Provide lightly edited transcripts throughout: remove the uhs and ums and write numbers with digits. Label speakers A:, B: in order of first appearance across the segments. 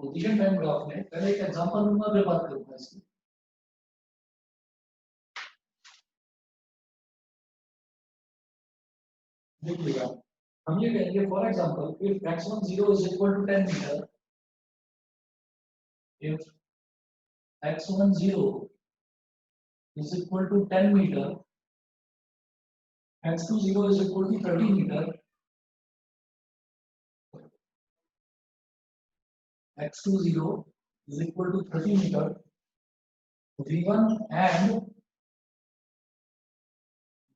A: Position time graph में पहले एक एग्जांपल दूंगा फिर बात करूंगा इसकी। देखिएगा, हम ये कहेंगे for example if x10 is equal to 10 meter, if x10 is equal to 10 meter, x20 is equal to 30 meter, x20 is equal to 30 meter, v1 and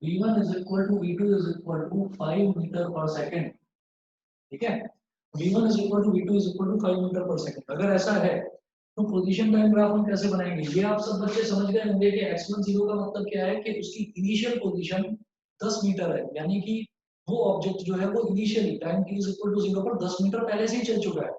A: v1 is equal to v2 is equal to 5 meter per second। ठीक है, v1 is equal to v2 is equal to 5 metre per second. अगर ऐसा है तो position time graph हम कैसे बनाएंगे? ये आप सब बच्चे समझ गए होंगे कि x10 का मतलब क्या है कि उसकी इनिशियल पोजीशन 10 मीटर है, यानी कि वो ऑब्जेक्ट जो है वो initially time t is equal to 0 पर 10 मीटर पहले से ही चल चुका है।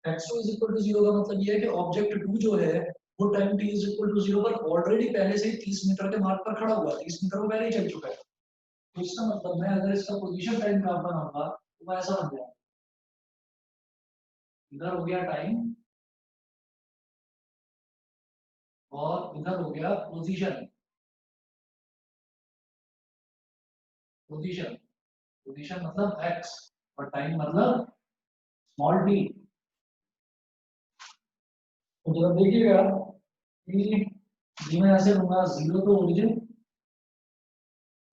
A: x2 is equal to 0 का मतलब ये है कि ऑब्जेक्ट 2 जो है वो time t is equal to 0 पर ऑलरेडी पहले से ही 30 मीटर के मार्क पर खड़ा हुआ है, 30 मीटर वो पहले ही चल चुका है। तो इसका मतलब मैं अगर इसका पोजीशन टाइम ग्राफ बनाऊंगा तो मैं ऐसा बन जाएगा, इधर हो गया टाइम और इधर हो गया पोजीशन। पोजीशन पोजीशन मतलब x और टाइम मतलब स्मॉल t। तो जब देखिएगा कि जी मैं ऐसे लूंगा 0 तो origin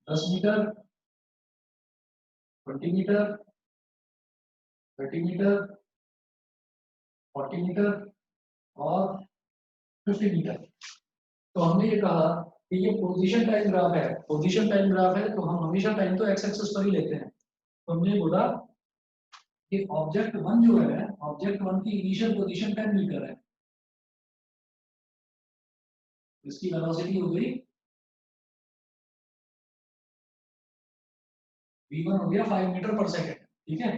A: 10 meter, 20 meter, 30 meter, 40 meter और 50 मीटर। तो हमने ये कहा कि ये पोजीशन टाइम ग्राफ है। पोजीशन टाइम ग्राफ है तो हम हमेशा टाइम तो एक्स एक्सिस पर ही लेते हैं। तो हमने बोला कि ऑब्जेक्ट 1 जो है, ऑब्जेक्ट 1 की इनिशियल पोजीशन 10 मीटर है, इसकी वेलोसिटी हो गई v1 हो गया 5 मीटर पर सेकंड। ठीक है,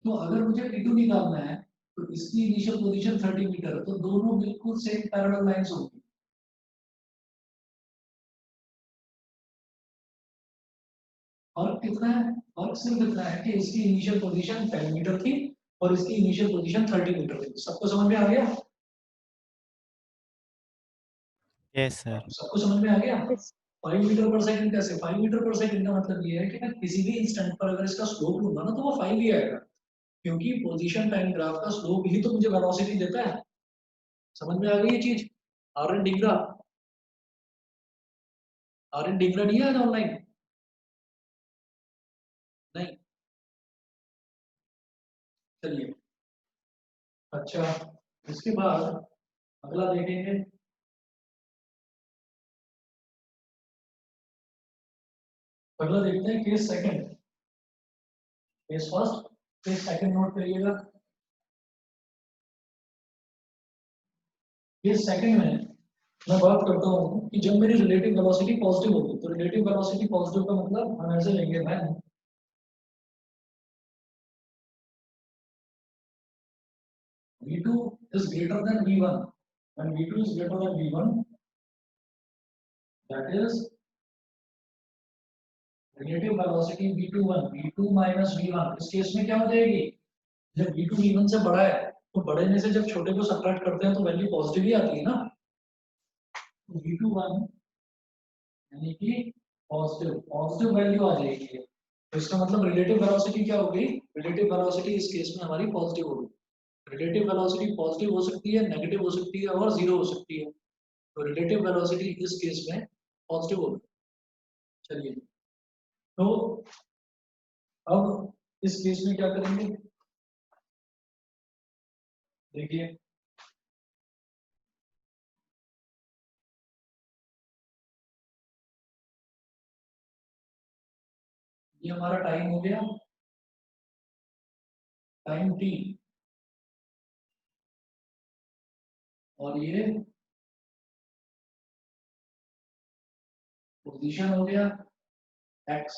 A: तो अगर मुझे v2 निकालना है तो इसकी इनिशियल पोजीशन 30 मीटर है, तो दोनों बिल्कुल सेम पैरेलल लाइंस होंगी। फर्क कितना है? फर्क सिर्फ इतना है कि इसकी इनिशियल पोजीशन 10 मीटर थी और इसकी इनिशियल पोजीशन 30 मीटर थी। सबको समझ में आ गया?
B: Yes sir.
A: सबको समझ में आ गया? 5 मीटर पर सेकंड कैसे? 5 मीटर पर सेकंड का मतलब ये है कि मैं किसी भी इंस्टेंट पर अगर इसका स्लोप लूंगा ना तो वो 5 ही आएगा, क्योंकि पोजीशन टाइम ग्राफ का स्लोप ही तो मुझे वेलोसिटी देता है। समझ में आ गई ये चीज? आर एन डिग्रा, आर एन डिग्रा नहीं आया ऑनलाइन? नहीं, चलिए। अच्छा, इसके बाद अगला देखेंगे। अगला देखते हैं case second. Case first, case second note करिएगा। केस सेकंड में मैं बात करता हूँ कि जब मेरी रिलेटिव वेलोसिटी पॉजिटिव होगी, तो रिलेटिव वेलोसिटी पॉजिटिव का मतलब हम ऐसे लेंगे, मैं v2 is greater than v1, when v2 is greater than v1, that is relative velocity v21 v2 minus v1। इस केस में क्या हो जाएगी? जब v2 v1 से बड़ा है तो बड़े में से जब छोटे को सब्ट्रैक्ट करते हैं तो वैल्यू पॉजिटिव ही आती है ना। तो v21 यानी कि पॉजिटिव पॉजिटिव वैल्यू आ जाएगी। तो इसका मतलब रिलेटिव वेलोसिटी क्या हो गई? रिलेटिव वेलोसिटी इस केस में हमारी पॉजिटिव होगी। रिलेटिव वेलोसिटी पॉजिटिव हो सकती है, नेगेटिव हो सकती है और जीरो हो सकती है। तो रिलेटिव वेलोसिटी इस केस में पॉजिटिव होगी। चलिए, तो अब इस केस में क्या करेंगे? देखिए, ये हमारा टाइम हो गया, टाइम टी, और ये पोजीशन हो गया एक्स।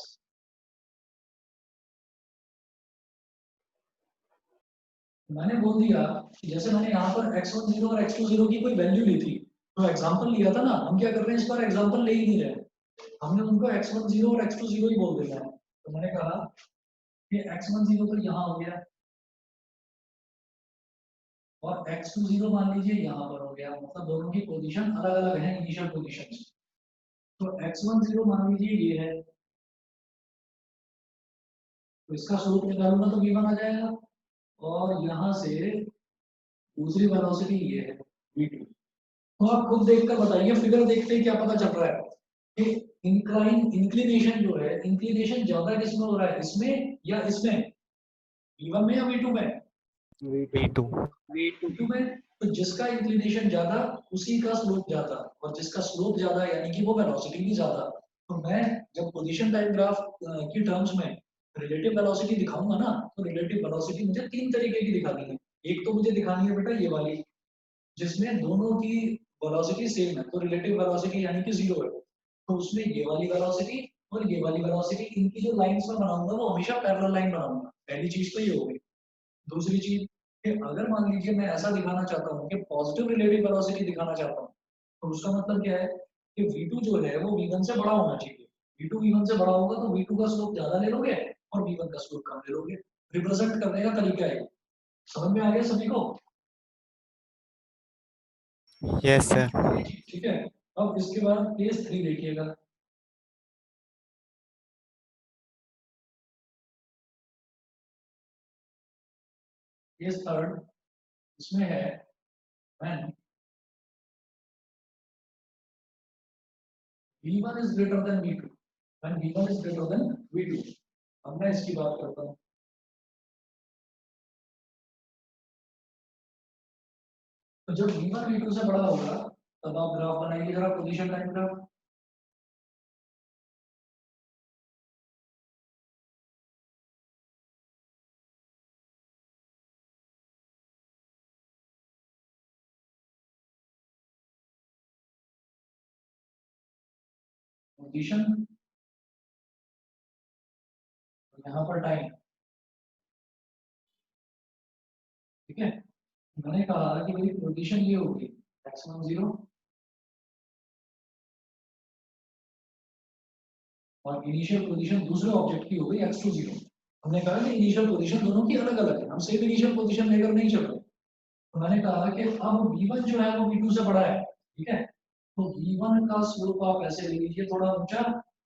A: मैंने बोल दिया कि जैसे मैंने यहाँ पर x10 और x20 की कोई वैल्यू ली थी, तो एग्जांपल लिया था ना, हम क्या कर रहे हैं इस बार एग्जांपल ले ही नहीं रहे, हमने उनको x10 और x20 ही बोल देना है। तो मैंने कहा कि x10 तो यहाँ हो गया, और x20 मान लीजिए यहाँ पर हो गया, मतलब दोनों की पोजीशन अलग अलग है इनिशियल पोजीशन। तो x10 मान लीजिए ये है, तो इसका स्लोप निकालूंगा तो v1 आ जाएगा, और यहाँ से दूसरी वेलोसिटी ये है v2। तो आप खुद देखकर बताइए, फिगर देखते ही क्या पता चल रहा है कि इंक्लिनेशन जो है, इंक्लिनेशन ज्यादा किसमें हो रहा है, इसमें या इसमें, v1 में या v2 में?
B: V2
A: v2 में। तो जिसका इंक्लिनेशन ज्यादा उसी का स्लोप ज्यादा, और जिसका स्लोप ज्यादा यानी कि वो वेलोसिटी भी ज्यादा। तो मैं जब पोजीशन टाइम ग्राफ की टर्म्स में रिलेटिव वेलोसिटी दिखाऊंगा ना, तो रिलेटिव वेलोसिटी मुझे तीन तरीके की दिखानी है। एक तो मुझे दिखानी है बेटा ये वाली, जिसमें दोनों की वेलोसिटी सेम है, तो रिलेटिव वेलोसिटी यानी कि जीरो है। तो उसमें ये वाली वेलोसिटी और ये वाली वेलोसिटी, इनकी जो लाइंस में बनाऊंगा वो हमेशा पैरेलल लाइन बनाऊंगा। पहली चीज तो ये हो गई। दूसरी चीज कि अगर मान लीजिए मैं ऐसा दिखाना चाहता हूँ कि पॉजिटिव रिलेटिव वेलोसिटी दिखाना चाहता हूँ, तो उसका मतलब क्या है कि v2 जो है वो v1 से बड़ा होना चाहिए। v2 v1 से बड़ा होगा तो v2 का स्लोप ज्यादा ले लोगे और v1 का स्लोप कम ले लोगे। रिप्रेजेंट करने का तरीका है। समझ में आ गया सभी को?
B: Yes sir.
A: ठीक है। अब इसके बाद केस 3 देखिएगा। केस थर्ड इसमें है when v1 is greater than v2, when v1 is greater than v2। अब मैं इसकी बात करता हूँ। तो जब v1 v2 से बड़ा होगा तब आप ग्राफ बनाइए जरा, पोजीशन टाइम ग्राफ। पोजीशन, यहाँ पर टाइम। ठीक है। मैंने कहा कि मेरी पोजीशन ये होगी x10 और इनिशियल पोजीशन दूसरे ऑब्जेक्ट की हो गई x20। हमने कहा कि इनिशियल पोजीशन दोनों की अलग अलग है, हम सेम इनिशियल पोजीशन लेकर नहीं चल रहे। तो मैंने कहा कि अब v1 जो है वो v2 से बड़ा है। ठीक है। तो v1 का स्लोप आप ऐसे ले लीजिए थोड़ा ऊंचा,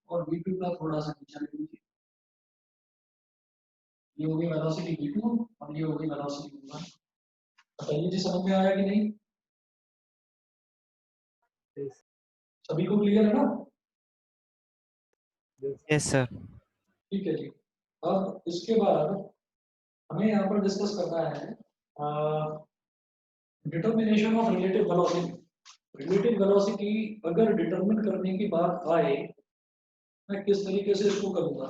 A: और v2 का थोड़ा सा नीचा ले लीजिए। ये हो गई वेलोसिटी v2 और ये हो गई वेलोसिटी v1। बताइए जी समझ में आया कि नहीं?
C: Yes.
A: सभी को क्लियर है ना?
C: Yes.
B: Yes sir.
A: ठीक है जी। अब इसके बाद हमें यहाँ पर डिस्कस करना है determination of relative velocity. Relative velocity अगर डिटरमिन करने की बात आए, मैं किस तरीके से इसको करूंगा,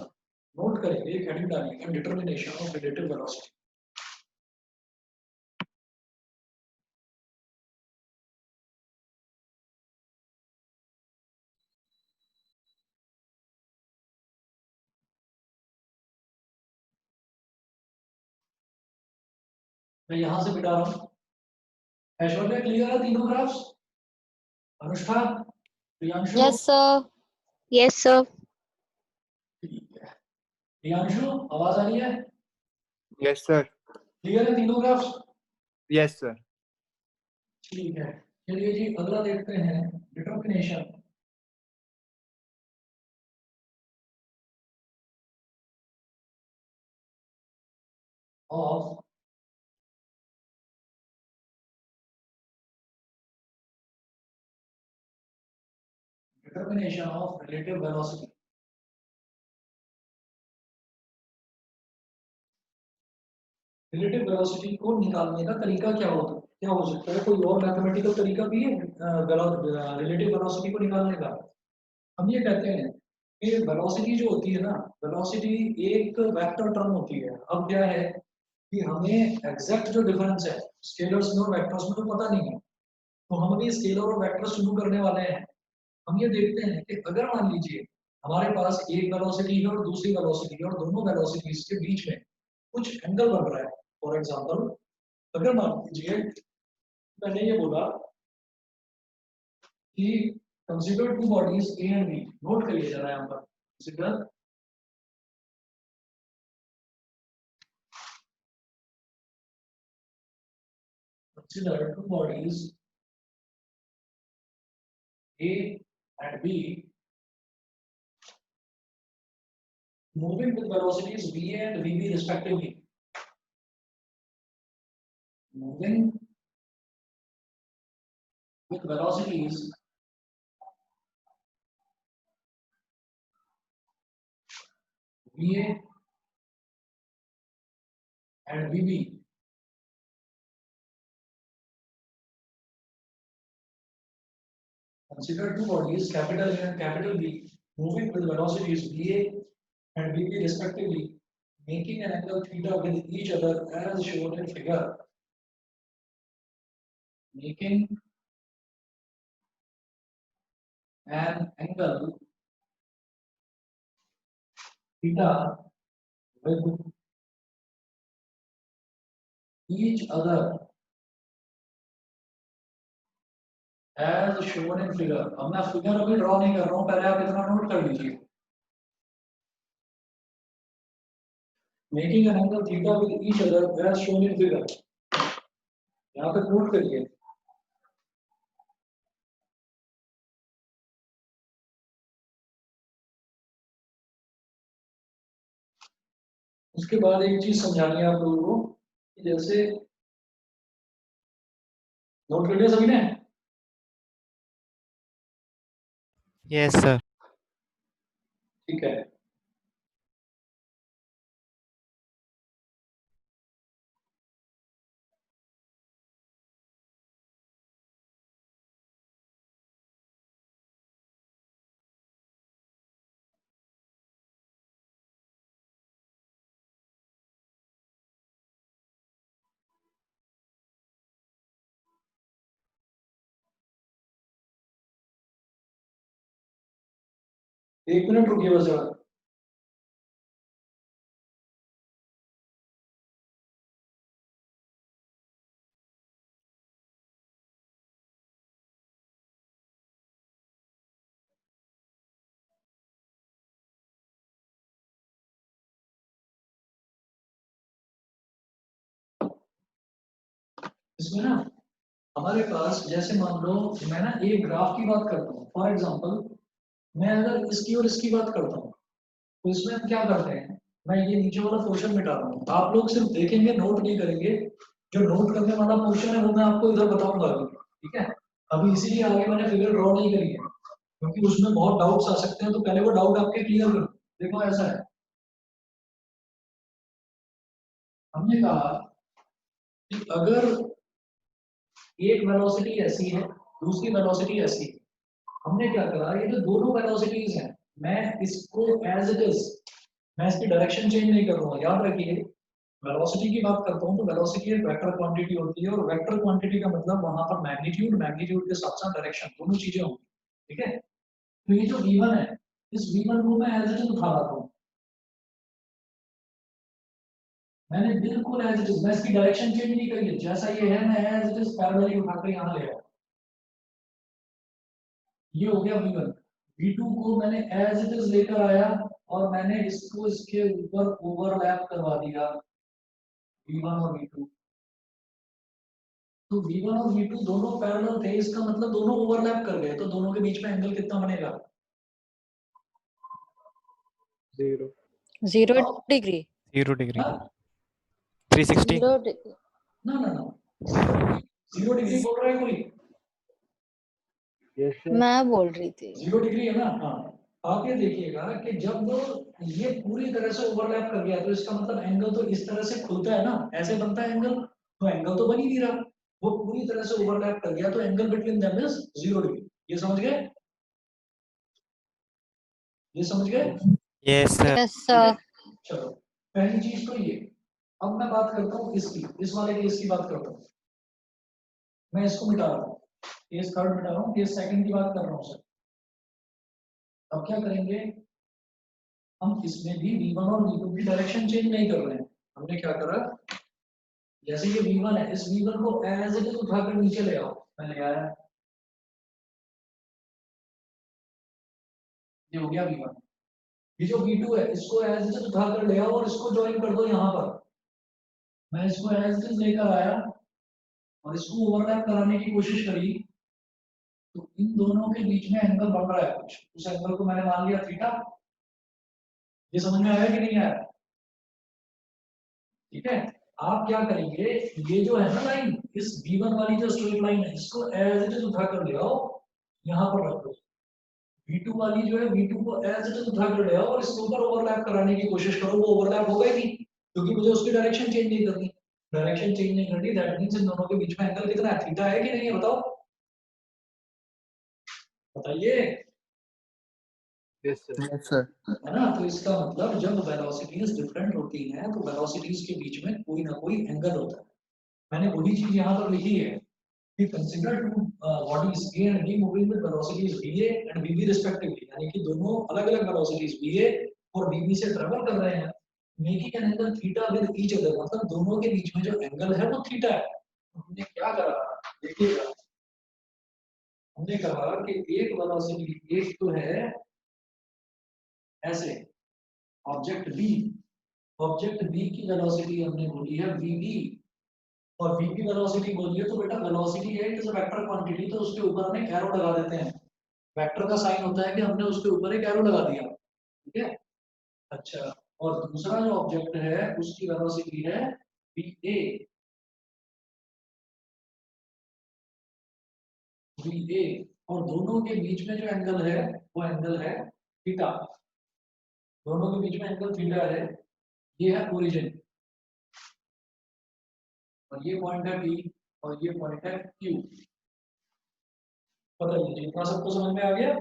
A: नोट करेंगे, एक हेडिंग डालेंगे डिटर्मिनेशन ऑफ रिलेटिव वेलोसिटी। मैं यहां से मिटा रहा हूं। ऐश्वर्या क्लियर है तीनों graphs? Anushtha, Priyanshu?
D: Yes, sir. Yes, sir.
A: ठीक है। प्रियांशु आवाज आ रही है?
C: Yes, sir.
A: क्लियर है तीनों ग्राफ्स?
C: Yes, sir.
A: ठीक है। चलिए जी अगला देखते हैं, determination of relative velocity. Relative velocity को निकालने का तरीका क्या हो सकता है? कोई और मैथमेटिकल तरीका भी है रिलेटिव वेलोसिटी को निकालने का? हम ये कहते हैं कि वेलोसिटी जो होती है ना, वेलोसिटी एक वेक्टर टर्म होती है। अब क्या है कि हमें एग्जैक्ट जो डिफरेंस है स्केलर्स में और वेक्टर्स में तो पता नहीं है, तो हम अभी स्केलर और वेक्टर शुरू करने वाले हैं। हम ये देखते हैं कि अगर मान लीजिए हमारे पास एक वेलोसिटी है और दूसरी वेलोसिटी है, और दोनों वेलोसिटीज के बीच में कुछ एंगल बन रहा है। फॉर एग्जांपल अगर मान लीजिए मैंने ये बोला कि consider two bodies A and B, note करिए जरा यहाँ पर, consider consider two bodies A and B moving with velocities V and VB respectively. Moving with velocities VA and VB. Consider two bodies, capital A and capital B, moving with velocities VA and VB respectively, making an angle theta with each other as shown in figure. Making an angle theta with each other as shown in figure. अब मैं figure अभी draw नहीं कर रहा हूँ, पहले आप इतना नोट कर लीजिए. Making an angle theta with each other as shown in figure. यहाँ पे नोट करिए. उसके बाद एक चीज समझानी है आप लोगों को कि जैसे नोट कर लिया सभी ने?
B: Yes, sir.
A: ठीक है. एक मिनट रुकिए बस जरा. इसमें ना हमारे पास जैसे मान लो मैं ना एक ग्राफ की बात करता हूँ. फॉर एग्जांपल मैं अगर इसकी और इसकी बात करता हूँ तो इसमें हम क्या करते हैं, मैं ये नीचे वाला पोर्शन मिटा रहा हूँ. आप लोग सिर्फ देखेंगे, नोट नहीं करेंगे. जो नोट करने वाला पोर्शन है वो मैं आपको इधर बताऊंगा अभी. ठीक है. अभी इसीलिए आगे मैंने फिगर ड्रॉ नहीं करी है क्योंकि उसमें बहुत डाउट्स आ सकते हैं, तो पहले वो डाउट आपके क्लियर करो. देखो ऐसा है, हमने कहा कि अगर एक वेलोसिटी ऐसी है, दूसरी वेलोसिटी ऐसी है. हमने क्या करा, ये जो दोनों वेलोसिटीज हैं मैं इसको एज इट इज, मैं इसकी डायरेक्शन चेंज नहीं कर रहा हूँ. याद रखिए वेलोसिटी की बात करता हूँ तो वेलोसिटी एक वेक्टर क्वांटिटी होती है और वेक्टर क्वांटिटी का मतलब वहां पर मैग्नीट्यूड, मैग्नीट्यूड के साथ साथ डायरेक्शन, दोनों चीजें होंगी. ठीक है. तो ये जो v1 है, इस v1 को मैं एज इट इज उठा रहा हूँ. मैंने बिल्कुल एज इट इज, मैं इसकी डायरेक्शन चेंज नहीं करी है. जैसा ये है मैं एज इट इज पैरेलली उठाकर यहाँ ले आया. ये हो गया v1. v2 को मैंने एज इट इज लेकर आया और मैंने इसको इसके ऊपर ओवरलैप करवा दिया v1 और v2. तो v1 और v2 दोनों पैरेलल थे, इसका मतलब दोनों ओवरलैप कर गए. तो दोनों के बीच में एंगल कितना बनेगा?
C: 0.
D: 0 degree.
B: 0 degree.
A: हाँ?
B: 360.
D: 0 degree.
A: ना ना ना, 0 डिग्री बोल रहा है कोई?
C: Yes, sir.
D: मैं बोल रही थी
A: 0 डिग्री है ना? हाँ. आप ये देखिएगा कि जब ये पूरी तरह से ओवरलैप कर गया तो इसका मतलब एंगल तो इस तरह से खुलता है ना, ऐसे बनता है एंगल. तो एंगल तो बन ही नहीं रहा, वो पूरी तरह से ओवरलैप कर गया, तो angle between them is 0 degree. ये समझ गए? ये समझ गए?
B: Yes, sir.
D: yes sir.
A: चलो पहली चीज तो ये. अब मैं बात करता हूँ इसकी, इस वाले केस की बात करता हूँ. मैं इसको मिटा रहा हूँ, केस थर्ड मिटा रहा हूँ, केस सेकंड की बात कर रहा हूँ सर. अब क्या करेंगे, हम इसमें भी v1 और v2 की डायरेक्शन चेंज नहीं कर रहे हैं. हमने क्या करा, जैसे ये v1 है, इस v1 को एज इट इज उठाकर नीचे ले आओ. मैं ले आया, ये हो गया v1. ये जो v2 है इसको एज इट इज उठाकर ले आओ और इसको ज्वाइन कर दो यहाँ पर. मैं इसको एज इट इज लेकर आया और इसको ओवरलैप कराने की कोशिश करी, तो इन दोनों के बीच में एंगल बढ़ रहा है कुछ, उस एंगल को मैंने मान लिया थीटा। ये समझ में आया कि नहीं आया? ठीक है, आप क्या करेंगे, ये जो है ना लाइन, इस V1 वाली जो स्ट्रेट लाइन है, इसको एज इट इज उठा कर ले आओ, यहाँ पर रख दो। V2 वाली जो है, V2 को एज इट इज उठा कर ले आओ और इसके ऊपर ओवरलैप कराने की कोशिश करो, वो ओवरलैप होगा ही नहीं, क्योंकि मुझे उसकी डायरेक्शन चेंज नहीं करनी। डायरेक्शन चेंज नहीं करनी, दैट मींस इन दोनों के बीच में एंगल कितना है, थीटा है कि नहीं है, बताओ, बताइए।
C: Yes, sir. Yes, sir.
A: है ना, तो इसका मतलब जब वेलोसिटीज डिफरेंट होती हैं तो वेलोसिटीज के बीच में कोई ना कोई एंगल होता है। मैंने वही चीज यहाँ पर लिखी है कि consider two bodies A and B moving with velocities VA and VB respectively, यानी कि दोनों अलग-अलग वेलोसिटीज VA और VB से ट्रैवल कर रहे हैं, making an angle theta with each other, मतलब दोनों के बीच में जो एंगल है वो थीटा है। तो हमने क्या करा, देखिएगा, हमने कहा कि एक वेलोसिटी, एक तो है ऐसे ऑब्जेक्ट बी, ऑब्जेक्ट बी की वेलोसिटी हमने बोली है वीबी, और v की वेलोसिटी बोली है, तो बेटा वेलोसिटी है, it is a vector quantity, तो उसके ऊपर हम एक एरो लगा देते हैं। वेक्टर का साइन होता है कि हमने उसके ऊपर एक एरो लगा दिया, ठीक है। अच्छा, और दूसरा जो ऑब्जेक्ट है उसकी वेलोसिटी है va, va, और दोनों के बीच में जो एंगल है वो एंगल है थीटा, दोनों के बीच में एंगल थीटा है, ये है ओरिजिन, और ये पॉइंट है P और ये पॉइंट है Q। बताइए इतना सबको समझ में आ गया?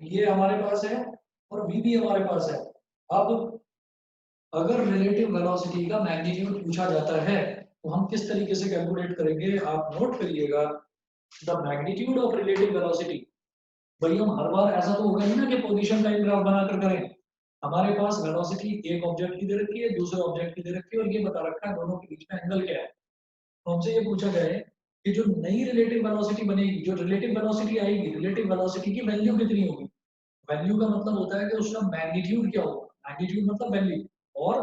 A: ये हमारे पास है और V भी हमारे पास है। अब अगर रिलेटिव वेलोसिटी का मैग्नीट्यूड पूछा जाता है तो हम किस तरीके से कैलकुलेट करेंगे, आप नोट करिएगा, the magnitude of relative velocity. भाई हम हर बार ऐसा तो होगा नहीं ना कि पोजीशन टाइम ग्राफ बनाकर करें, हमारे पास वेलोसिटी एक ऑब्जेक्ट की दे रखी है, दूसरे ऑब्जेक्ट की दे रखी है, और ये बता रखा है दोनों के बीच में एंगल क्या है। तो हमसे ये पूछा गया है कि जो नई रिलेटिव वेलोसिटी बनेगी, जो रिलेटिव वेलोसिटी आएगी, रिलेटिव वेलोसिटी की वैल्यू कितनी होगी। वैल्यू का मतलब होता है कि उसका मैग्नीट्यूड क्या होगा, मैग्नीट्यूड मतलब वैल्यू, और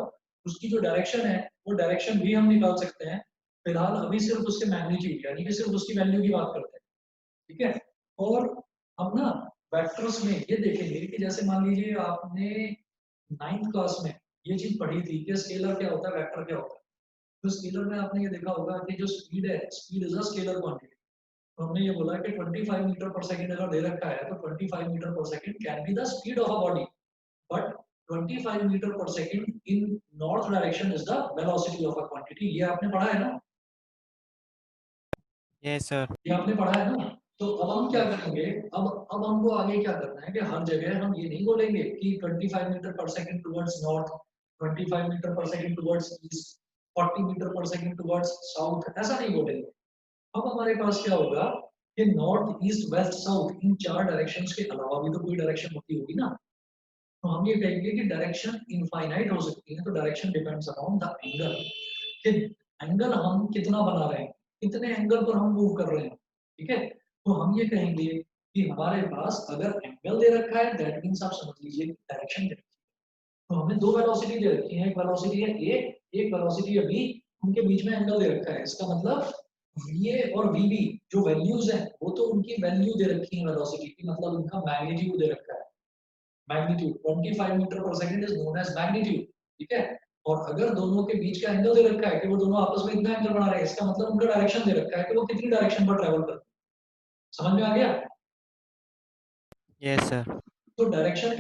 A: उसकी जो डायरेक्शन है वो डायरेक्शन भी हम निकाल सकते हैं। फिलहाल अभी सिर्फ उसके मैग्नीट्यूड यानी कि सिर्फ उसकी वैल्यू की बात करते हैं, ठीक है। और हम ना वेक्टर्स में ये देखेंगे कि जैसे मान लीजिए आपने 9th क्लास में ये चीज पढ़ी थी कि स्केलर क्या होता है, वेक्टर क्या होता है। तो स्केलर में आपने ये देखा होगा कि जो स्पीड है, speed is a scalar quantity. तो हमने ये बोला कि 25 मीटर पर सेकंड अगर दे रखा है तो 25 metre per second can be the speed of a body, but 25 metre per second in north direction is the velocity of a quantity. ये आपने पढ़ा है ना,
B: Yes, sir.
A: ये आपने पढ़ा है ना। तो अब हम क्या करेंगे, अब हमको आगे क्या करना है कि हर जगह हम ये नहीं बोलेंगे कि 25 metre per second towards north, 25 metre per second towards east, 40 metre per second towards south, ऐसा नहीं बोलेंगे। अब हमारे पास क्या होगा कि नॉर्थ ईस्ट वेस्ट साउथ इन चार डायरेक्शंस के अलावा भी तो कोई डायरेक्शन होती होगी ना। तो हम ये कहेंगे कि डायरेक्शन इनफाइनाइट हो सकती है, तो direction depends upon the angle, कि एंगल हम कितना बना रहे हैं, कितने एंगल पर हम मूव कर रहे हैं, ठीक है। तो हम ये कहेंगे कि हमारे पास अगर एंगल दे रखा है दैट मींस आप समझ लीजिए डायरेक्शन दे रखी है। तो हमें दो वेलोसिटी दे रखी है, एक वेलोसिटी है ए, एक वेलोसिटी है बी, उनके बीच में एंगल दे रखा है। इसका मतलब VA और VB जो वैल्यूज हैं वो तो उनकी वैल्यू दे रखी है वेलोसिटी की, मतलब उनका मैग्नीट्यूड दे रखा है। Magnitude 25 metre per second is known as magnitude, ठीक है। और अगर दोनों के बीच का एंगल दे रखा है कि वो दोनों आपस में इतना एंगल बना रहे हैं, इसका मतलब उनका डायरेक्शन दे रखा है कि वो कितनी डायरेक्शन पर ट्रैवल करते हैं। समझ में आ गया?
B: Yes, sir.
A: तो डायरेक्शन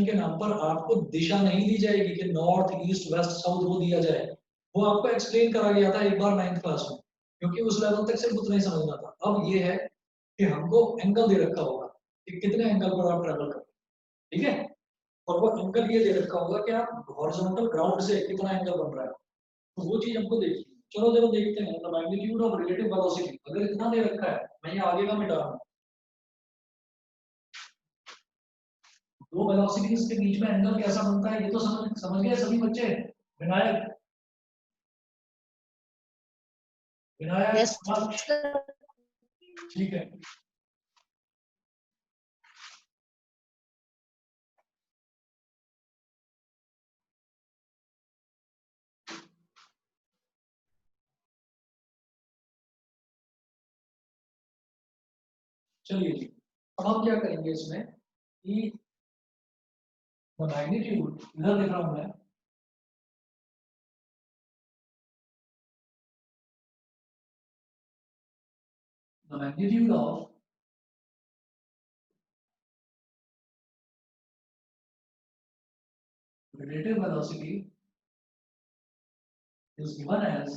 A: के नाम पर आपको दिशा नहीं दी जाएगी कि नॉर्थ ईस्ट वेस्ट साउथ वो दिया जाए, वो आपको एक्सप्लेन करा गया था एक बार 9th क्लास में, क्योंकि उस लेवल तक सिर्फ उतना ही समझना था। अब ये है कि हमको एंगल दे रखा होगा कि कितने एंगल पर आप ट्रैवल करें, ठीक है। और वो एंगल ये दे रखा होगा कि आप हॉरिजॉन्टल ग्राउंड से कितना एंगल बन रहा है, तो वो चीज हमको देखिए। चलो चलो देखते हैं, the magnitude of relative velocity अगर इतना दे रखा है, मैं ये आगे का मिटा रहा हूँ, दो वेलोसिटीज के बीच में एंगल कैसा बनता है ये तो समझ समझ गए सभी बच्चे। विनायक, विनायक
D: Yes,
A: समझ,
D: sir.
A: ठीक है। चलिए जी, अब हम क्या करेंगे इसमें कि मैग्नीट्यूड इधर लिख रहा हूं मैं, the magnitude of relative velocity is given as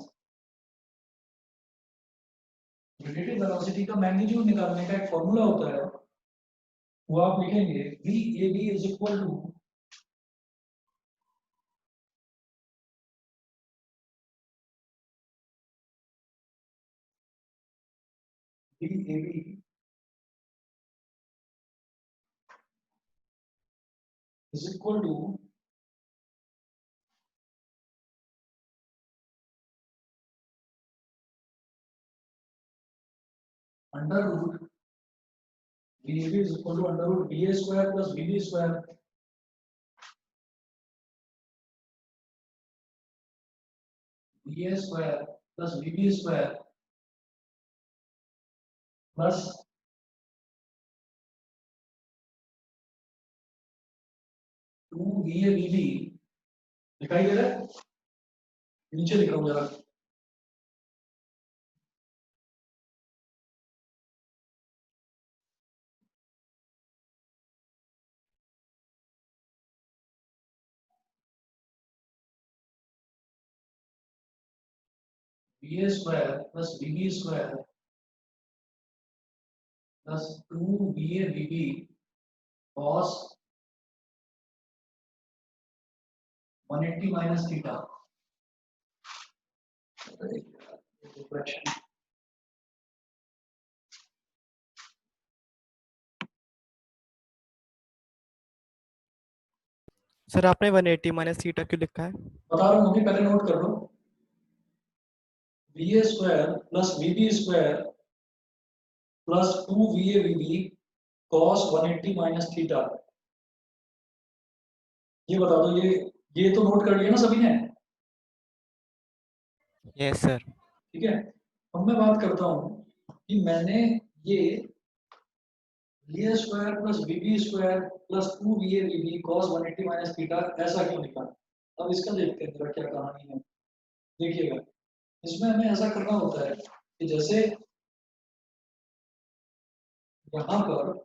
A: relative velocity का मैग्नीट्यूड निकालने का एक फॉर्मूला होता है, वो आप लिखेंगे VAB is equal to VAB is equal to under root VAB is equal to under root VA square plus VB square VA square plus VB square plus 2VABB दिखाई दे रहा है, नीचे लिख रहा हूं जरा, VA square plus VB square plus 2VABB cos 180 minus theta.
B: Sir आपने 180 minus theta क्यों लिखा है?
A: बता रहा हूँ, अभी पहले नोट कर लो, VA square plus VB square plus 2VABB cos 180 minus theta. ये बता दो, ये तो नोट कर लिया ना सभी ने?
B: Yes sir.
A: ठीक है, अब मैं बात करता हूँ कि मैंने ये VA square plus VB square plus 2VABB cos 180 minus theta ऐसा क्यों लिखा? अब इसका देखते हैं जरा क्या कहानी है। देखिएगा, इसमें हमें ऐसा करना होता है कि जैसे यहाँ पर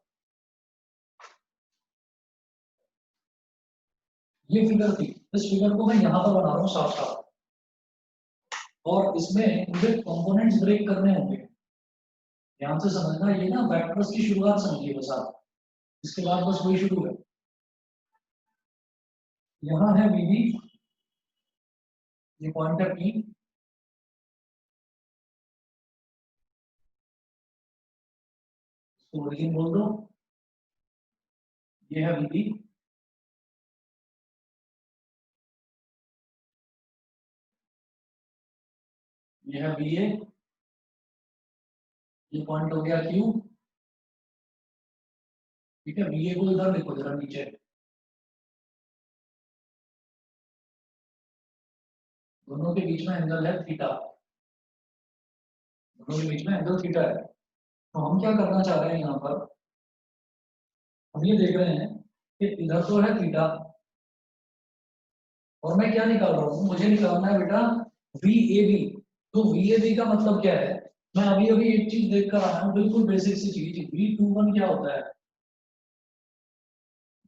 A: ये फिगर थी, इस फिगर को मैं यहाँ पर बना रहा हूँ साफ साफ, और इसमें मुझे कंपोनेंट्स ब्रेक करने होंगे। ध्यान से समझना, ये ना वेक्टर्स की शुरुआत समझिए बस आप, इसके बाद बस वही शुरू है। यहाँ है VB, ये पॉइंट है P, तो ओरिजिन बोल दो, ये है VB, ये है VA, ये पॉइंट हो गया Q। ठीक है, VA को इधर लिखो जरा नीचे, दोनों के बीच में एंगल है थीटा, दोनों के बीच में एंगल थीटा है। तो हम क्या करना चाह रहे हैं यहाँ पर, हम ये देख रहे हैं कि इधर तो है थीटा, और मैं क्या निकाल रहा हूँ, मुझे निकालना है बेटा VAB। तो VAB का मतलब क्या है, मैं अभी अभी एक चीज देख कर आया हूँ, बिल्कुल बेसिक सी चीज, V21 क्या होता है,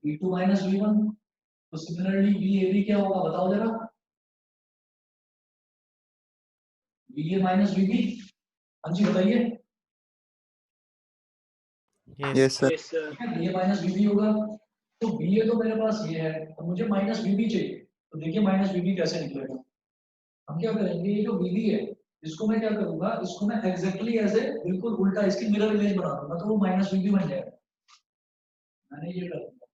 A: V2 माइनस V1। तो सिमिलरली VAB क्या होगा बताओ जरा, VA माइनस VB। हाँ जी बताइए।
B: Yes
C: sir.
A: ठीक है, VA माइनस VB होगा। तो VA तो मेरे पास ये है, तो मुझे माइनस VB चाहिए। तो देखिए माइनस VB कैसे निकलेगा, हम क्या करेंगे, ये जो VB है इसको मैं क्या करूंगा, इसको मैं एग्जैक्टली ऐसे बिल्कुल उल्टा इसकी मिरर इमेज बना दूंगा, तो वो माइनस VB बन जाएगा। मैंने ये कर दिया,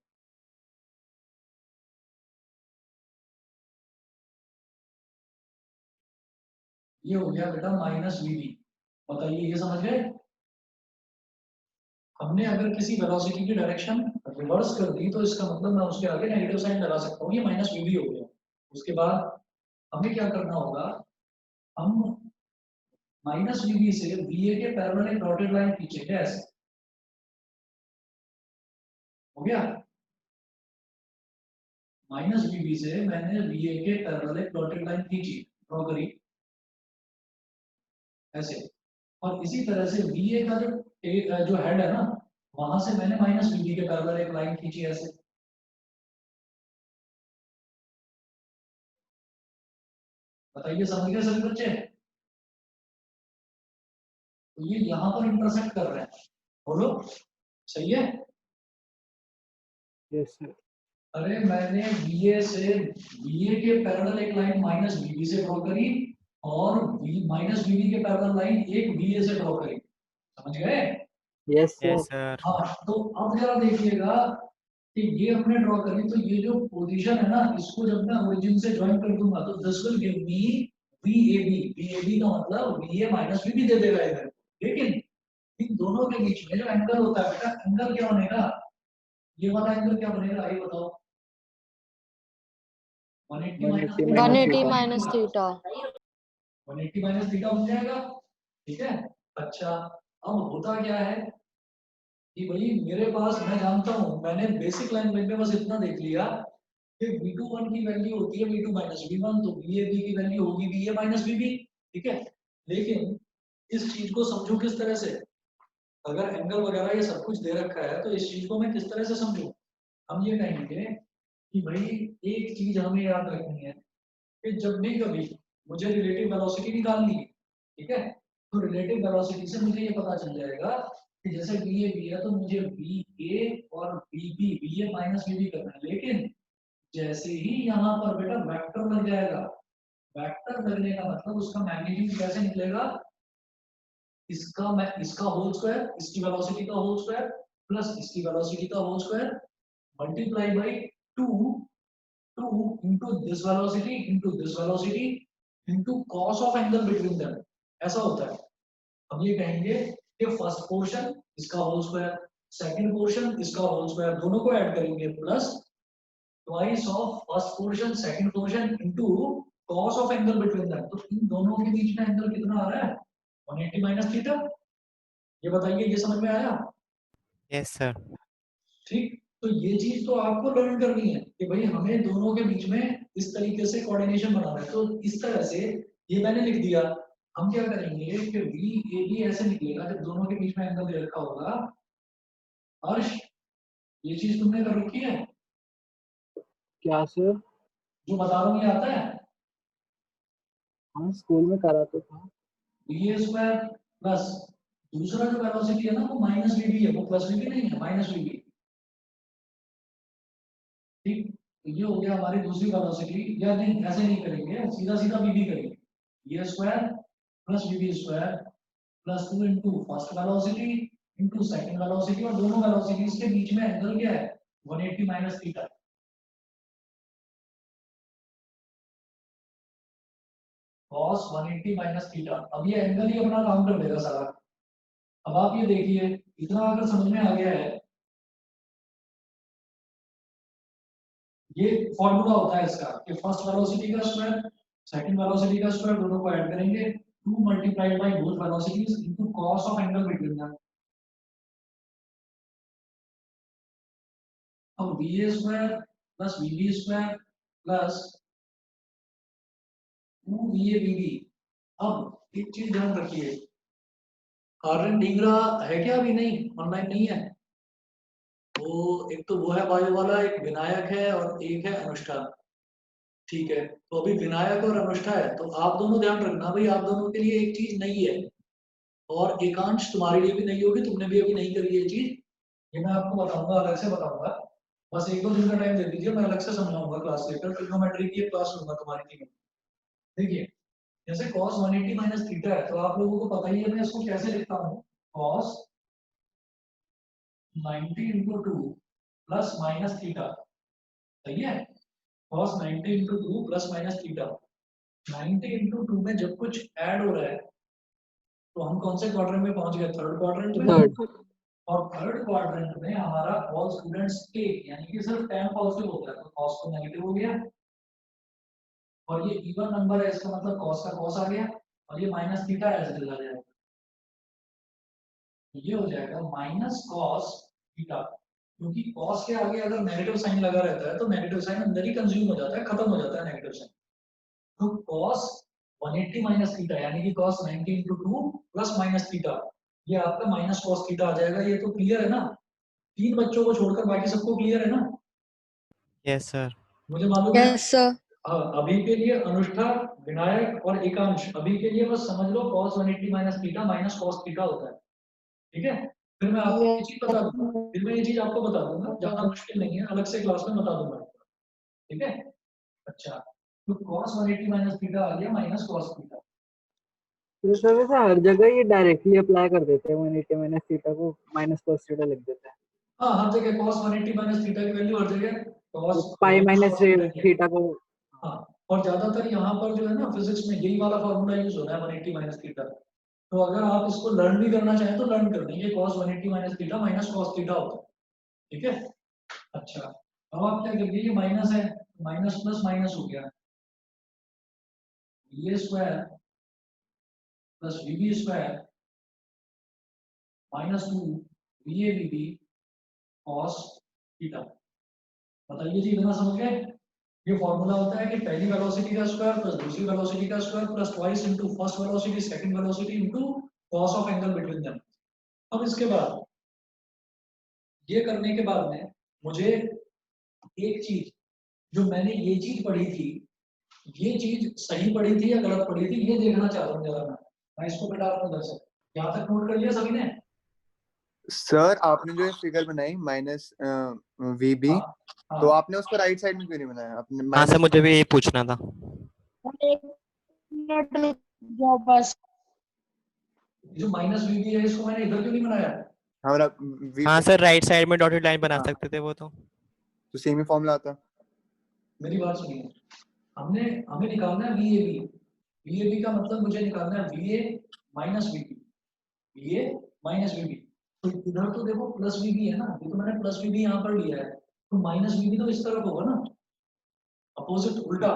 A: ये हो गया बेटा माइनस VB। बताइए ये समझ गए? हमने अगर किसी वेलोसिटी की डायरेक्शन रिवर्स कर दी तो इसका मतलब मैं उसके आगे नेगेटिव साइन लगा सकता हूँ, ये माइनस VB हो गया। उसके बाद हमें क्या करना होगा, हम माइनस VB से VA के पैरेलल एक डॉटेड लाइन खींचेंगे ऐसे, हो गया। माइनस वीबी से मैंने वीए के पैरेलल एक डॉटेड लाइन खींची, ड्रॉ करी ऐसे, और इसी तरह से वीए का जो हेड है ना, वहां से मैंने माइनस वीबी के पैरेलल एक लाइन खींची ऐसे। बताइए समझ गए सभी बच्चे? तो ये यहाँ पर इंटरसेक्ट कर रहे हैं, बोलो सही है?
C: Yes sir.
A: अरे मैंने वीए के पैरेलल एक लाइन माइनस वीबी से ड्रॉ करी, और माइनस वीबी के पैरेलल लाइन एक वीए से ड्रॉ करी, समझ गए?
C: Yes
B: yes
C: sir.
B: सर।
A: हाँ, तो अब जरा देखिएगा कि ये हमने ड्रॉ करी, तो ये जो पोजीशन है ना, इसको जब मैं ओरिजिन से ज्वाइन कर दूंगा तो दिस विल गिव मी वीएबी का मतलब वीए माइनस वीबी दे देगा इधर। लेकिन इन दोनों के बीच में जो एंगल होता है बेटा, एंगल क्या बनेगा? ये वाला एंगल क्या बनेगा, ये बताओ? 180 minus
D: 180 minus theta.
A: 180 minus theta बन जाएगा, ठीक है। अच्छा, अब होता क्या है कि भाई मेरे पास, मैं जानता हूँ, मैंने बेसिक लैंग्वेज में बस इतना देख लिया कि V21 की वैल्यू होती है V2 माइनस V1, तो VAB की वैल्यू होगी VA माइनस VB, ठीक है। लेकिन इस चीज को समझो किस तरह से, अगर एंगल वगैरह ये सब कुछ दे रखा है तो इस चीज को मैं किस तरह से समझूं? हम ये कहेंगे कि भाई एक चीज हमें याद रखनी है कि जब भी कभी मुझे रिलेटिव वेलोसिटी निकालनी है, ठीक है, तो रिलेटिव वेलोसिटी से मुझे ये पता चल जाएगा कि जैसे VA है तो मुझे VA और VA माइनस VB करना है। लेकिन जैसे ही यहाँ पर बेटा वेक्टर लग जाएगा, वेक्टर लगने का मतलब उसका मैग्नीट्यूड कैसे निकलेगा? इसका होल स्क्वायर, इसकी वेलोसिटी का होल स्क्वायर, प्लस इसकी वेलोसिटी का whole square, multiply by 2 into this velocity into this velocity into cos of angle between them, ऐसा होता है। हम ये कहेंगे कि फर्स्ट पोर्शन इसका होल स्क्वायर, सेकंड पोर्शन इसका होल स्क्वायर, दोनों को ऐड करेंगे plus twice of first portion second portion into cos of angle between them। तो इन दोनों के बीच में एंगल कितना आ रहा है? 180 माइनस थीटा। ये बताइए, ये समझ में आया?
B: Yes sir.
A: ठीक, तो ये चीज तो आपको लर्न करनी है कि भाई हमें दोनों के बीच में इस तरीके से कोऑर्डिनेशन बनाना है। तो इस तरह से ये मैंने लिख दिया। हम क्या करेंगे कि वी ए बी ऐसे निकलेगा जब दोनों के बीच में एंगल दे रखा होगा। हर्ष, ये चीज तुमने कर रखी है?
C: क्या सर?
A: जो बता रहा हूँ ये आता है?
C: हाँ स्कूल में करा तो था।
A: बी ए स्क्वायर प्लस दूसरा जो वेलोसिटी है ना वो माइनस वी बी है, वो प्लस वी बी नहीं है, माइनस वी बी। ठीक, तो ये हो गया हमारी दूसरी वेलोसिटी। या नहीं, ऐसे नहीं करेंगे, सीधा सीधा वी बी करेंगे। ये square plus V B square plus 2 into first velocity into second velocity, और दोनों वेलोसिटीज के बीच में एंगल क्या है? 180 minus theta. cos 180 minus theta. अब ये एंगल ही अपना काम कर देगा सारा। अब आप ये देखिए, इतना अगर समझ में आ गया है, ये फॉर्मूला होता है इसका कि फर्स्ट वेलोसिटी का स्क्वायर सेकंड वेलोसिटी का स्क्वायर, दोनों को ऐड करेंगे 2 multiplied by both velocities into cos of angle between them. अब VA square plus VB square plus 2VABB। अब एक चीज ध्यान रखिए, कारण डींगरा है क्या? अभी नहीं, ऑनलाइन नहीं है। वो एक तो वो है बायो वाला, एक विनायक है और एक है अनुष्ठा। ठीक है, तो अभी विनायक और अनुष्ठा है, तो आप दोनों ध्यान रखना भाई, आप दोनों के लिए एक चीज नहीं है, और एकांश तुम्हारे लिए भी नहीं होगी, तुमने भी अभी नहीं करी ये चीज। ये मैं आपको बताऊंगा, अलग से बताऊंगा। बस एक दो दिन का टाइम दे दीजिए, मैं अलग से समझाऊंगा क्लास लेकर, ट्रिग्नोमेट्री की एक क्लास लूंगा तुम्हारी टीम में। देखिए, जैसे cos 180 माइनस थीटा है, तो आप लोगों को पता ही है मैं इसको कैसे लिखता हूँ। cos 90 into 2 plus minus theta, सही है। cos 90 into 2 plus minus theta. 90 into 2 में जब कुछ ऐड हो रहा है तो हम कौन से क्वाड्रेंट में पहुंच गए? थर्ड क्वाड्रेंट में।
C: थर्ड।
A: और थर्ड क्वाड्रेंट में हमारा ऑल स्टूडेंट्स के, यानी कि सिर्फ 10 पॉजिटिव होता है, तो cos तो नेगेटिव हो गया, और ये इवन नंबर है, इसका मतलब cos का cos आ गया, और ये माइनस थीटा ऐसे चला जाएगा, ये हो जाएगा माइनस cos थीटा। क्योंकि कॉस के आगे अगर नेगेटिव साइन लगा रहता है तो नेगेटिव साइन अंदर ही कंज्यूम हो जाता है, खत्म हो जाता है नेगेटिव साइन। तो कॉस 180 माइनस थीटा यानी कि cos 90 into 2 plus minus theta, ये आपका माइनस कॉस थीटा आ जाएगा। ये तो क्लियर है ना? 3 बच्चों को छोड़कर बाकी सबको क्लियर है ना?
B: Yes sir.
A: मुझे मालूम है।
D: Yes, sir.
A: हाँ, अभी के लिए अनुष्ठा, विनायक और एकांश, अभी के लिए बस समझ लो cos 180 minus theta minus cos theta होता है। ठीक है, फिर मैं आपको ये चीज बता दूंगा, फिर मैं ये चीज आपको बता दूंगा, ज्यादा मुश्किल नहीं है, अलग से क्लास में बता दूंगा। ठीक है, अच्छा, तो cos 180 माइनस थीटा आ गया माइनस cos थीटा।
C: तो सर वैसे हर जगह ये डायरेक्टली अप्लाई कर देते हैं 180 माइनस थीटा को माइनस cos थीटा लिख देते हैं।
A: हाँ, हर जगह cos 180 माइनस थीटा की वैल्यू हर जगह
C: तो
A: cos
C: pi minus
A: cos theta की है।
C: थीटा को।
A: हाँ, और ज्यादातर यहाँ पर जो है ना फिजिक्स में यही वाला फॉर्मूला यूज हो रहा है 180 माइनस थीटा। तो अगर आप इसको लर्न भी करना चाहें तो लर्न कर देंगे, cos 180 minus theta minus cos theta होता है। ठीक है, अच्छा, अब आप क्या करिए, ये माइनस है, माइनस प्लस माइनस हो गया, ये square plus VB square minus 2 V A B B cos theta. बताइए जी, इतना समझ गए? ये फॉर्मूला होता है कि पहली वेलोसिटी का स्क्वायर प्लस दूसरी वेलोसिटी का square plus twice into first velocity second velocity into cos of angle between them. अब इसके बाद ये करने के बाद में मुझे एक चीज, जो मैंने ये चीज पढ़ी थी, ये चीज सही पढ़ी थी या गलत पढ़ी थी, ये देखना चाहता हूँ जरा मैं इसको बेटा आपको दर से यहाँ तक नोट कर लिया सभी ने?
E: सर आपने जो ये फिगर बनाई माइनस वी बी,
A: हाँ
E: तो
A: हाँ,
E: आपने उसको राइट साइड में क्यों नहीं बनाया? आपने
B: हाँ सर,
E: माइनस
B: मुझे भी यही पूछना था।
A: जो माइनस वी बी है इसको मैंने इधर क्यों नहीं बनाया?
E: हमारा वी,
B: हाँ सर, राइट साइड में डॉटेड लाइन बना
E: हाँ,
B: सकते थे वो तो।
E: सेम ही फॉर्मूला आता।
A: मेरी बात सुनिए, हमें निकालना है V A B. V A B का मतलब मुझे निकालना है V A minus V B, V A minus V B. तो इधर तो देखो प्लस वी बी है ना, ये तो मैंने प्लस वी बी यहाँ पर लिया है, तो माइनस वी बी तो इस तरफ होगा ना, अपोजिट उल्टा।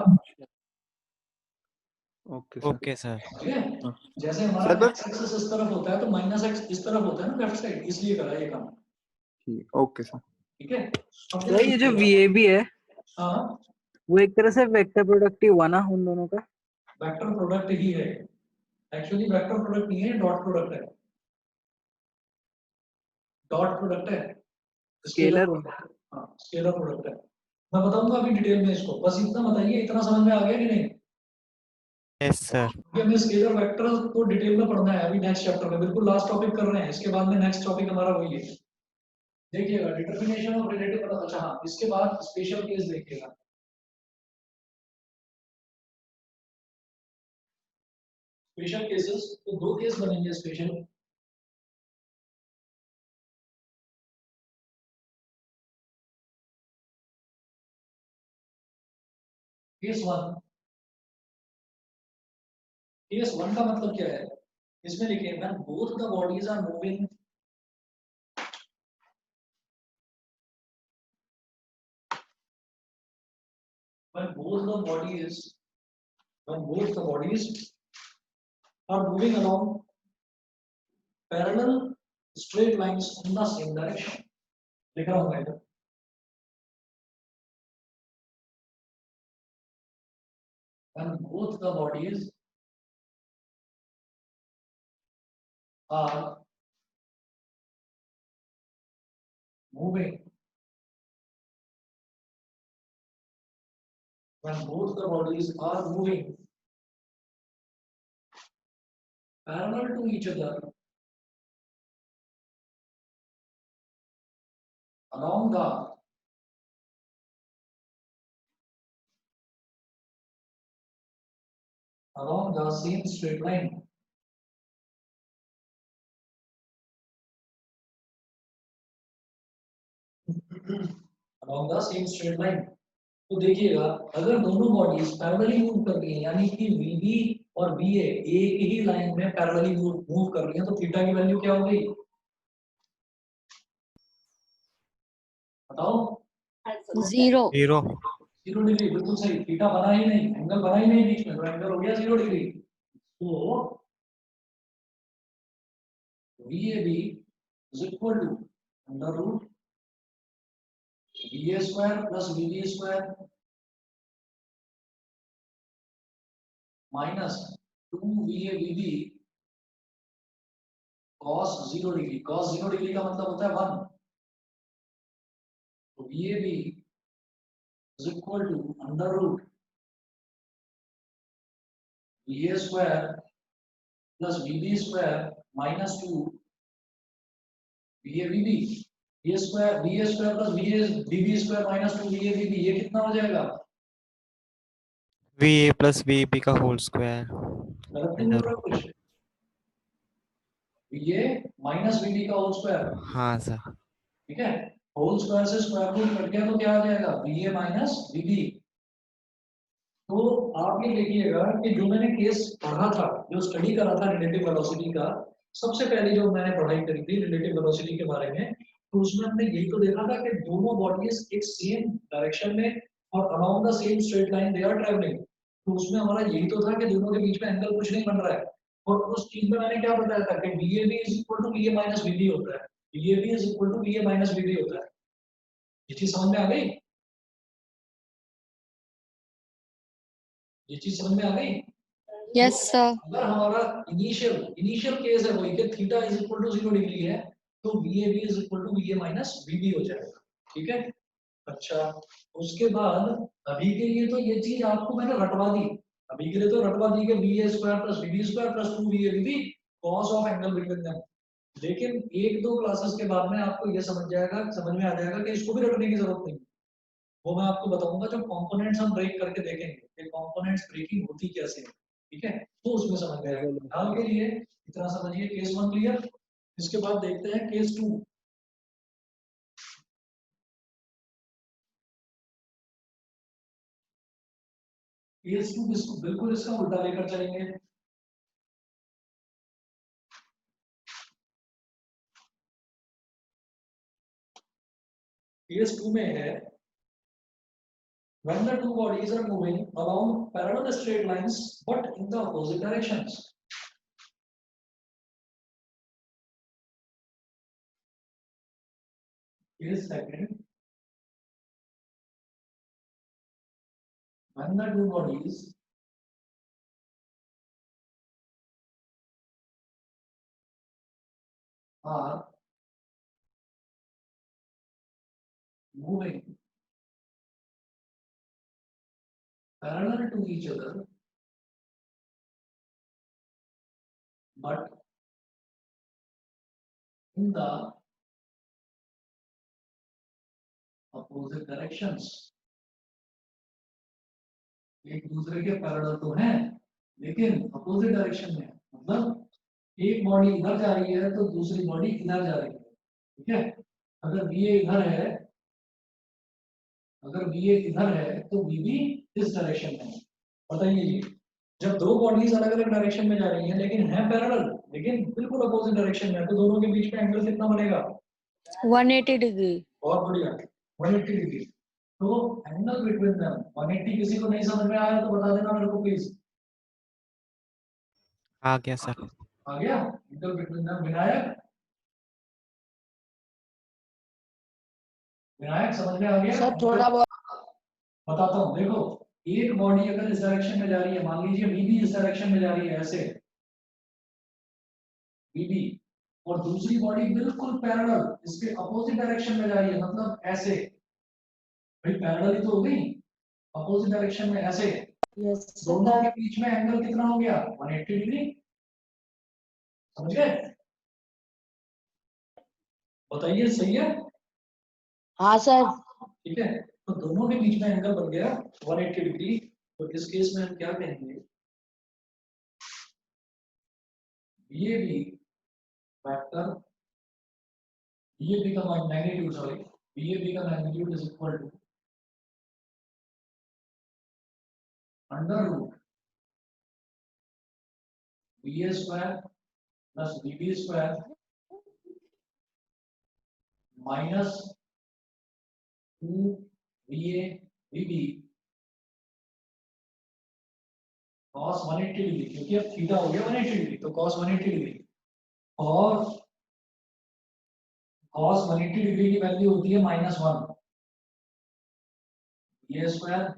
E: Okay sir.
B: Okay sir.
A: ठीक है,
E: हाँ।
A: जैसे हमारा
E: सर
A: एक्स एक्सिस इस तरफ होता है तो माइनस एक्स इस तरफ होता है ना लेफ्ट साइड, इसलिए करा ये काम।
E: ठीक, ओके सर।
A: ठीक है, अब क्या
C: सर ये जो
A: कीजिएगा?
C: VAB है
A: हाँ,
C: वो एक तरह से वेक्टर प्रोडक्ट ही हुआ ना उन दोनों का।
A: वेक्टर प्रोडक्ट ही है, एक्चुअली वेक्टर प्रोडक्ट नहीं है, डॉट प्रोडक्ट है, डॉट प्रोडक्ट है, स्केलर
C: स्केलर।
A: प्रोडक्ट है। हाँ, स्केलर प्रोडक्ट है। मैं बताऊंगा अभी डिटेल में इसको, बस इतना बताइए, इतना समझ में आ गया कि नहीं?
B: Yes sir.
A: क्योंकि हमें स्केलर वेक्टर को डिटेल में पढ़ना है अभी नेक्स्ट चैप्टर में, बिल्कुल लास्ट टॉपिक कर रहे हैं, इसके बाद में नेक्स्ट टॉपिक हमारा वही है। देखिएगा डिटरमिनेशन ऑफ रिलेटिव, अच्छा हाँ, इसके बाद स्पेशल केस देखिएगा। स्पेशल केसेस तो दो केस बनेंगे special. Case one, case one का मतलब क्या है? इसमें लिखे when both the bodies are moving, when both the bodies when both the bodies are moving along parallel straight lines in the same direction, लिख रहा हूँ मैं इधर। when both the bodies are moving when both the bodies are moving parallel to each other along the same straight line, along the same straight line। तो देखिएगा अगर दोनों bodies parallelly move कर रही हैं यानी कि वीबी और वीए एक ही लाइन में पैरेलली मूव कर रही हैं, तो थीटा की वैल्यू क्या हो गई बताओ?
D: 0.
B: 0।
A: 0 डिग्री, बिल्कुल सही, थीटा बना ही नहीं, एंगल बना ही नहीं बीच में, तो एंगल हो गया 0 डिग्री। तो V A B is equal to under root VA square plus VB square minus 2VA VB cos 0 degree. cos 0 degree का मतलब होता है 1, तो VAB is equal to under root VA square plus VB square minus 2 VA VB। VA square plus VB square minus 2 VA VB, ये कितना हो जाएगा?
B: VA plus VB का होल स्क्वायर
A: गलत नहीं बोल रहा हूँ कुछ? VA माइनस VB का होल स्क्वायर,
B: हाँ सर।
A: ठीक है। होल स्क्वायर से स्क्वायर रूट कट गया तो क्या आ जाएगा? VA minus VB। तो आप ये देखिएगा कि जो मैंने केस पढ़ा था, जो स्टडी करा था रिलेटिव वेलोसिटी का, सबसे पहले जो मैंने पढ़ाई करी थी रिलेटिव वेलोसिटी के बारे में, तो उसमें हमने यही तो देखा था कि दोनों बॉडीज एक सेम डायरेक्शन में और around the same straight line they are travelling. तो उसमें हमारा यही तो था कि दोनों के बीच में एंगल कुछ नहीं बन रहा है। और उस चीज में मैंने क्या बताया था कि VAB is equal to VA minus VB होता है। VAB is equal to VA minus VB होता है। ये चीज समझ में आ गई? ये चीज समझ में आ गई?
D: Yes, sir.
A: अगर हमारा इनिशियल केस है वही कि theta is equal to 0 degree है, तो VAB is equal to VA minus VB हो जाएगा, ठीक है। अच्छा, उसके बाद अभी के लिए तो ये चीज आपको मैंने रटवा दी, अभी के लिए तो रटवा दी कि VA square plus VB square plus 2VA VB cos of angle between them. लेकिन एक दो क्लासेस के बाद में आपको ये समझ में आ जाएगा कि इसको भी रटने की जरूरत नहीं। वो मैं आपको बताऊंगा जब कंपोनेंट्स हम ब्रेक करके देखेंगे कि कंपोनेंट्स ब्रेकिंग होती कैसे है, ठीक है, तो उसमें समझ में आएगा। फिलहाल के लिए इतना समझिए, केस 1 क्लियर। इसके बाद देखते हैं केस 2। केस 2 इसको बिल्कुल इसका उल्टा लेकर चलेंगे। केस 2 में है when the two bodies are moving along parallel straight lines but in the opposite directions. Case second, when the two bodies are moving parallel to each other but in the opposite directions. एक दूसरे के parallel तो हैं लेकिन opposite direction में, मतलब एक body इधर जा रही है तो दूसरी बॉडी इधर जा रही है, ठीक है। अगर VA इधर है, अगर VA इधर है तो VB इस डायरेक्शन में है। बताइए जी, जब दो बॉडीज अलग अलग डायरेक्शन में जा रही हैं लेकिन हैं पैरेलल लेकिन बिल्कुल अपोजिट डायरेक्शन में, तो दोनों के बीच में एंगल कितना बनेगा?
D: 180 degree.
A: बहुत बढ़िया, 180 डिग्री। तो एंगल बिटवीन देम 180। किसी को नहीं समझ में आया तो बता देना मेरे को प्लीज।
B: आ गया सर।
A: आ गया एंगल बिटवीन देम। विनायक समझ में आ गया?
D: सर थोड़ा बहुत।
A: बताता हूँ, देखो एक बॉडी अगर इस डायरेक्शन में जा रही है, मान लीजिए VB इस डायरेक्शन में जा रही है ऐसे VB, और दूसरी बॉडी बिल्कुल पैरेलल इसके अपोजिट डायरेक्शन में जा रही है, मतलब ऐसे। भाई पैरेलल ही तो हो गई, अपोजिट डायरेक्शन में ऐसे।
D: Yes,
A: दोनों के
D: sir.
A: बीच में एंगल कितना हो गया? 180 डिग्री। समझ गए? बताइए सही है?
D: हाँ सर.
A: ठीक है, तो दोनों के बीच में एंगल बन गया 180 डिग्री। तो इस केस में हम क्या कहेंगे? VAB वेक्टर, VAB का मैग्नीट्यूड, सॉरी VAB का magnitude is equal to under root VA square plus VB square minus 2VA VB cos 180 degree, क्योंकि अब थीटा हो गया 180 डिग्री, तो cos 180 डिग्री। और cos 180 डिग्री की वैल्यू होती है -1, A square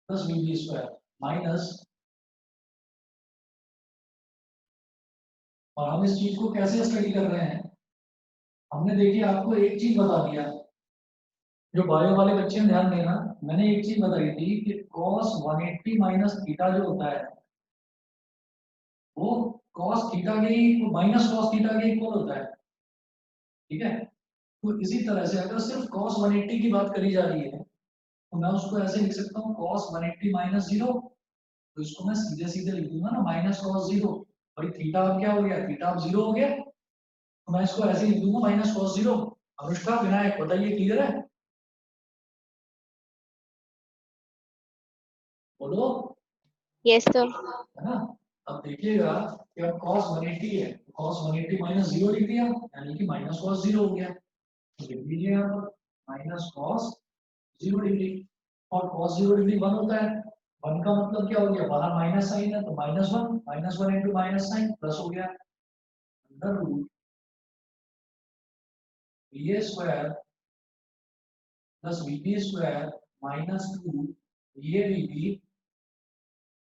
A: plus B square minus, और हम इस चीज को कैसे स्टडी कर रहे हैं, हमने देखिए आपको एक चीज बता दिया, जो बायो वाले बच्चे ध्यान देना, मैंने एक चीज बताई थी कि cos 180 माइनस थीटा जो होता है वो cos थीटा के माइनस cos थीटा के इक्वल होता है, ठीक है। तो इसी तरह से अगर सिर्फ cos 180 की बात करी जा रही है तो मैं उसको ऐसे लिख सकता हूँ cos 180 माइनस 0, तो इसको मैं सीधे सीधे लिख दूंगा ना माइनस cos 0, और थीटा अब क्या हो गया, थीटा अब 0 हो गया, तो मैं इसको ऐसे लिख दूंगा माइनस cos 0। अनुष्का, विनायक, बताइए क्लियर है? बोलो।
F: Yes sir.
A: है ना? अब देखिएगा कि अब cos 180 है, cos 180 माइनस 0 लिख दिया, यानी कि माइनस cos 0 हो गया, तो लिख लीजिए यहाँ पर माइनस cos 0 डिग्री, और cos 0 डिग्री 1 होता है, 1 का मतलब क्या हो गया, बाहर माइनस साइन है तो minus one into minus sign plus हो गया, under root B square plus B square minus 2 B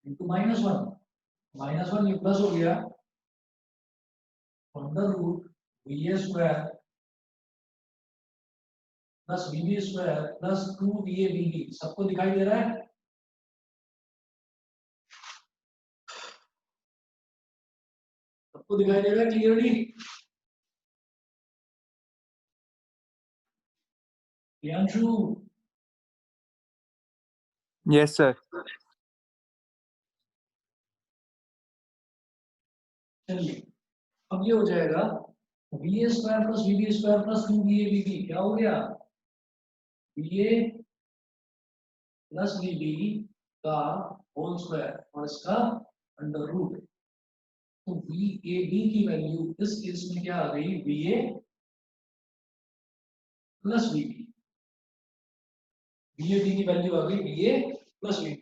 A: into minus one ये प्लस हो गया, under root B square plus B square plus 2 B, सबको दिखाई दे रहा है? सबको दिखाई दे रहा है क्लियरली? Priyanshu,
E: yes sir.
A: चलिए अब ये हो जाएगा B square plus B square plus 2 B, क्या हो गया, बी प्लस बी का होल स्क्वायर और इसका अंडर रूट, तो बी की वैल्यू इस केस में क्या आ गई, बी प्लस बी की वैल्यू आ गई बी प्लस बी।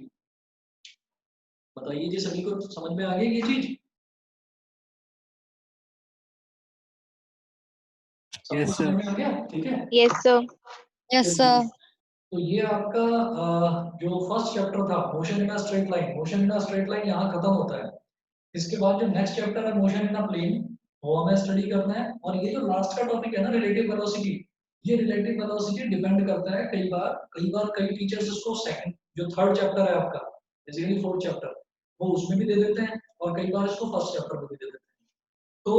A: बताइए जी सभी को समझ में आ गई ये चीज? सबको
E: Yes, sir.
A: समझ में आ गया? ठीक है।
F: Yes sir.
D: Yes sir.
A: तो ये आपका जो फर्स्ट चैप्टर था motion in a straight line, यहाँ खत्म होता है। इसके बाद जो नेक्स्ट चैप्टर है मोशन इन अ प्लेन, वो हमें स्टडी करना है। और ये जो लास्ट का टॉपिक है ना रिलेटिव वेलोसिटी, ये रिलेटिव वेलोसिटी डिपेंड करता है कई बार कई टीचर्स इसको सेकंड जो थर्ड चैप्टर है आपका बेसिकली फोर्थ चैप्टर, वो उसमें भी दे देते हैं, और कई बार इसको फर्स्ट चैप्टर में भी दे देते हैं। तो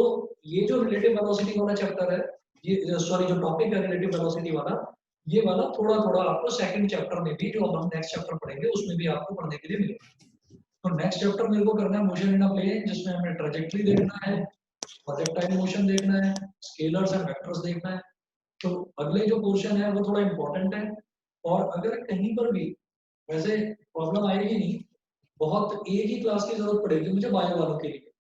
A: ये जो रिलेटिव वेलोसिटी वाला चैप्टर है, ये सॉरी जो टॉपिक है रिलेटिव वेलोसिटी वाला, ये वाला थोड़ा थोड़ा आपको सेकंड चैप्टर में भी जो हम नेक्स्ट चैप्टर पढ़ेंगे उसमें भी आपको पढ़ने के लिए मिलेगा। तो नेक्स्ट चैप्टर मेरे को करना है मोशन इन अ प्लेन, जिसमें हमें ट्रैजेक्टरी देखना है, प्रोजेक्टाइल मोशन देखना है, स्केलर्स एंड वेक्टर्स देखना है। तो अगले जो पोर्शन है वो थोड़ा इंपॉर्टेंट है, और अगर कहीं पर भी वैसे प्रॉब्लम आएगी नहीं, बहुत एक ही क्लास की जरूरत पड़ेगी मुझे बायो वालों के लिए,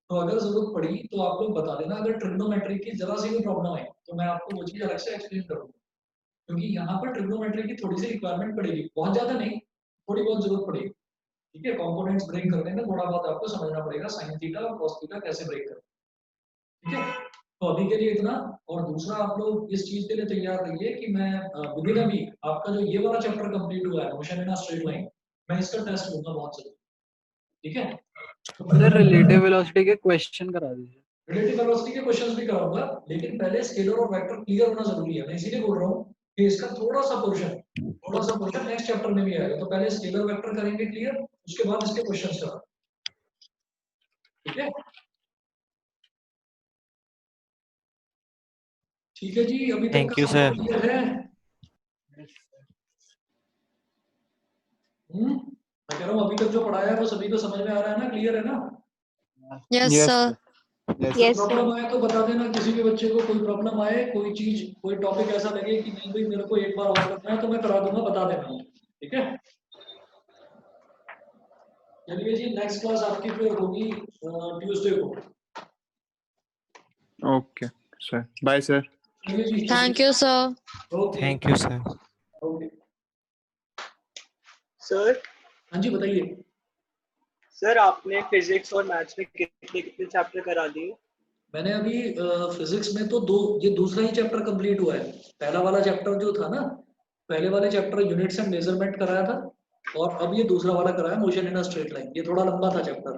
A: तो अगर जरूरत पड़ी तो आप लोग बता देना, अगर ट्रिग्नोमेट्री की जरा सी भी प्रॉब्लम आई तो मैं आपको वो चीज अलग से एक्सप्लेन करूंगा, क्योंकि यहाँ पर ट्रिग्नोमेट्री की थोड़ी सी रिक्वायरमेंट पड़ेगी, बहुत ज्यादा नहीं, थोड़ी बहुत जरूरत पड़ेगी। ठीक है, कंपोनेंट्स ब्रेक करने में थोड़ा बहुत आपको समझना पड़ेगा, साइन थीटा और कॉस थीटा कैसे ब्रेक करते हैं। ठीक है, तो अभी के लिए इतना। और दूसरा, आप लोग इस चीज के लिए तैयार रहिए कि मैं विदिन अ वीक आपका जो ये वाला चैप्टर कंप्लीट हुआ है motion in a straight line, मैं इसका टेस्ट लूंगा बहुत जल्दी। ठीक है,
C: सर रिलेटिव वेलोसिटी के क्वेश्चन करा दीजिए।
A: रिलेटिव वेलोसिटी के क्वेश्चंस भी कराऊंगा, लेकिन पहले स्केलर और वेक्टर क्लियर होना जरूरी है। मैं इसीलिए बोल रहा हूँ कि इसका थोड़ा सा पोर्शन नेक्स्ट चैप्टर में भी आएगा, तो पहले स्केलर वेक्टर करेंगे क्लियर, उसके बाद इसके क्वेश्चंस करा। ठीक है, ठीक है जी, अभी तक
B: Thank
A: का
B: you,
A: सब
B: sir.
A: क्लियर है? मैं कह रहा हूँ अभी तक जो पढ़ाया है वो सभी को समझ में आ रहा है ना, क्लियर है ना?
D: Yes
E: Yes,
D: sir.
E: sir. Yes.
F: Yes
A: problem
F: sir.
A: आए तो बता देना, किसी भी बच्चे को कोई प्रॉब्लम आए, कोई चीज कोई टॉपिक ऐसा लगे कि नहीं भाई मेरे को एक बार और करना है, तो मैं करा दूंगा, बता देना। ठीक है, चलिए जी, नेक्स्ट क्लास आपकी फिर होगी ट्यूसडे को।
E: Okay, sir. Bye, sir.
A: चलिए जी,
D: thank you sir.
A: Okay
B: Thank you, sir.
A: Okay.
G: Sir
A: हाँ जी, बताइए।
G: सर आपने फिजिक्स और मैथ्स में कितने कितने चैप्टर करा दिए?
A: मैंने अभी फिजिक्स में तो ये दूसरा ही चैप्टर कंप्लीट हुआ है। पहला वाला चैप्टर जो था ना, पहले वाले चैप्टर यूनिट्स एंड मेजरमेंट कराया था और अब ये दूसरा वाला कराया motion in a straight line. ये थोड़ा लंबा था चैप्टर,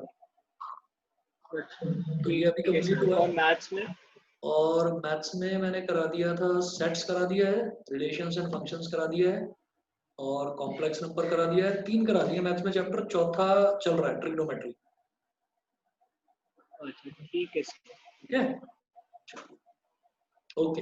A: तो ये अभी
G: ठीक है
A: कंप्लीट
G: सर।
A: हुआ।
G: और मैथ्स में?
A: और मैथ्स में मैंने करा दिया था, सेट्स करा दिया है, रिलेशंस एंड फंक्शंस करा दिया है और कॉम्प्लेक्स नंबर करा दिया है। 3 करा दिए मैथ्स में चैप्टर, चौथा चल रहा है ट्रिग्नोमेट्री।
G: अच्छा ठीक है सर।
A: ठीक है, ओके।